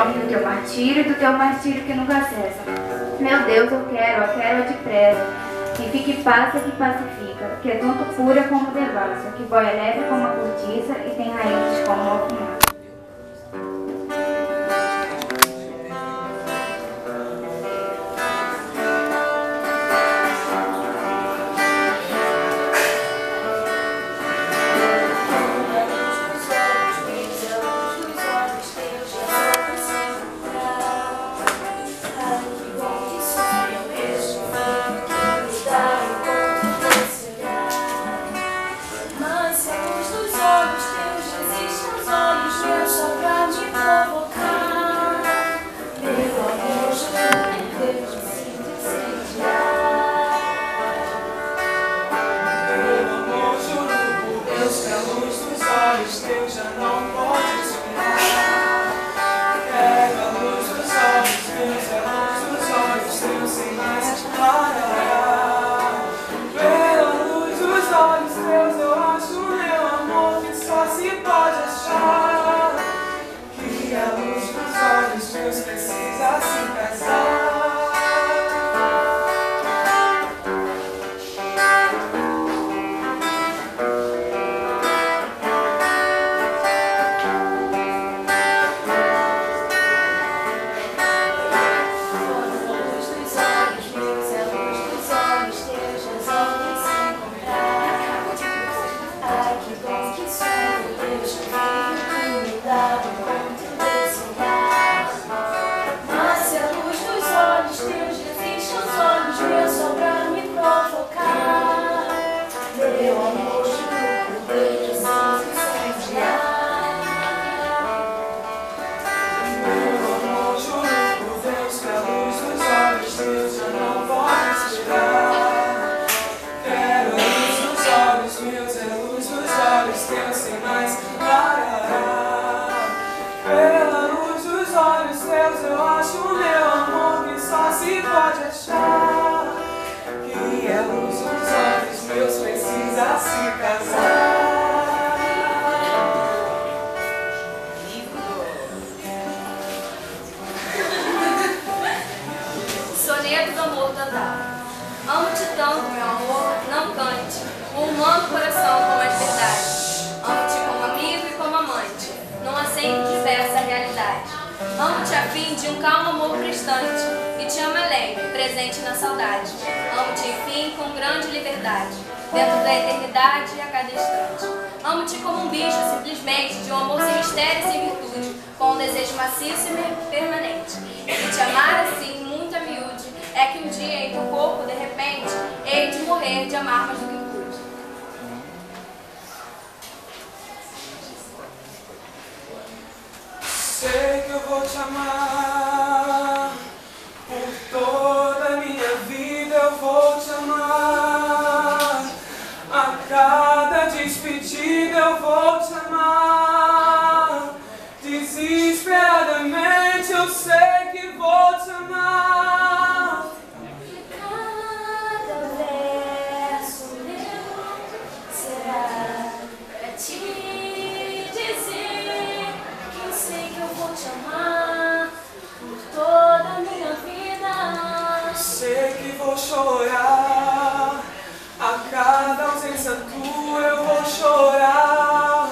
nome do teu martírio e do teu martírio que nunca cessa. Meu Deus, eu quero depressa, que fique paz que pacifica, que é tanto pura como devassa, que boia leve como a cortiça e tem raízes como o alfinhar. Amo-te tanto, meu amor, não cante, o humano coração com mais verdade. Amo-te como amigo e como amante, não acendo diversa realidade. Amo-te a fim de um calmo amor prestante, e te amo além, presente na saudade. Amo-te, enfim, com grande liberdade, dentro da eternidade e a cada instante. Amo-te como um bicho, simplesmente, de um amor sem mistério e sem virtude, com um desejo maciço e permanente. E te amar assim, muito a miúde, é que um dia em teu corpo, de repente, hei de morrer de amar mais do que pude. Sei que eu vou te amar, por toda a minha vida eu vou te amar. A cada despedida eu vou te amar. Desesperadamente eu sei que vou te amar. Cada verso meu será pra te dizer que eu sei que eu vou te amar por toda a minha vida. Sei que vou chorar, a cada ausência tua eu vou chorar,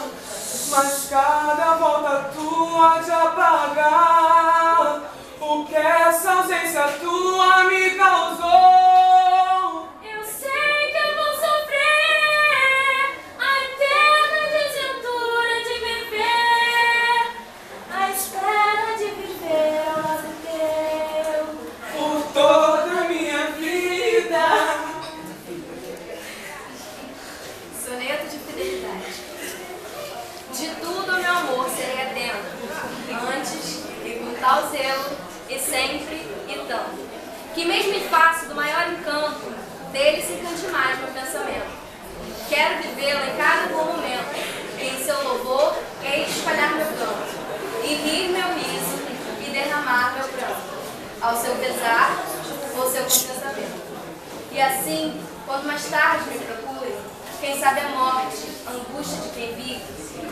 mas cada volta tua de apagar o que essa ausência tua me causou. Eu sei que eu vou sofrer a eterna desventura de viver, a espera de viver ao lado teu. Por toda a minha vida. Soneto de fidelidade. De tudo, meu amor, serei atento, antes e com tal zelo, e sempre e tanto, que mesmo em face do maior encanto, dele se encante mais meu pensamento. Quero vivê-lo em cada bom momento, e em seu louvor hei de espalhar meu canto, e rir meu riso, e derramar meu pranto, ao seu pesar ou seu contentamento. E assim, quando mais tarde me procure, quem sabe a morte, a angústia de quem vive,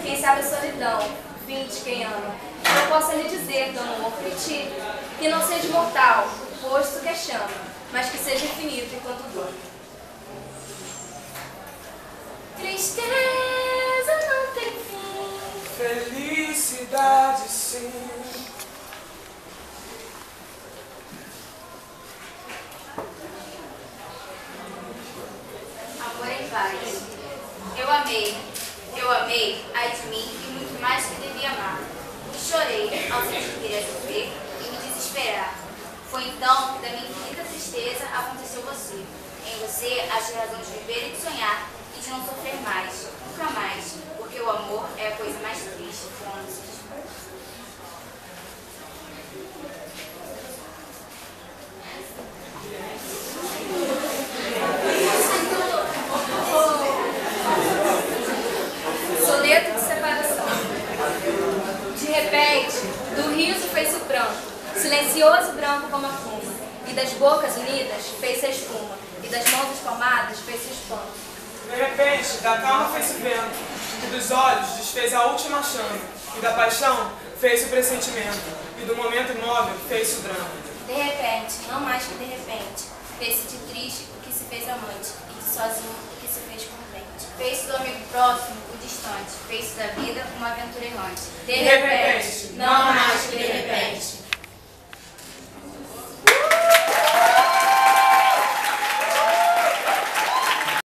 quem sabe a solidão, fim de quem ama. eu possa lhe dizer, dando amor por ti, que não seja mortal, posto que é chama, mas que seja infinito enquanto dura. Tristeza não tem fim. Felicidade sim. Amor em paz. Eu amei, ai de mim, e muito mais que devia amar. E chorei ao sentir que queria sofrer e me desesperar. Foi então que da minha infinita tristeza aconteceu você. Em você achei razão de viver e de sonhar, e de não sofrer mais, nunca mais, porque o amor é a coisa mais triste que não existe. Soneto de separação. De repente, do riso fez-se o pranto, silencioso e branco como a fuma, e das bocas unidas fez-se a espuma, e das mãos espalmadas fez-se o espanto. De repente, da calma fez-se o vento, e dos olhos desfez a última chama, e da paixão fez-se o pressentimento, e do momento imóvel fez-se o drama. De repente, não mais que de repente, fez-se de triste o que se fez amante, e de sozinho o que se fez contente. Fez-se do amigo próximo o distante, fez-se da vida uma aventura errante. De repente, não mais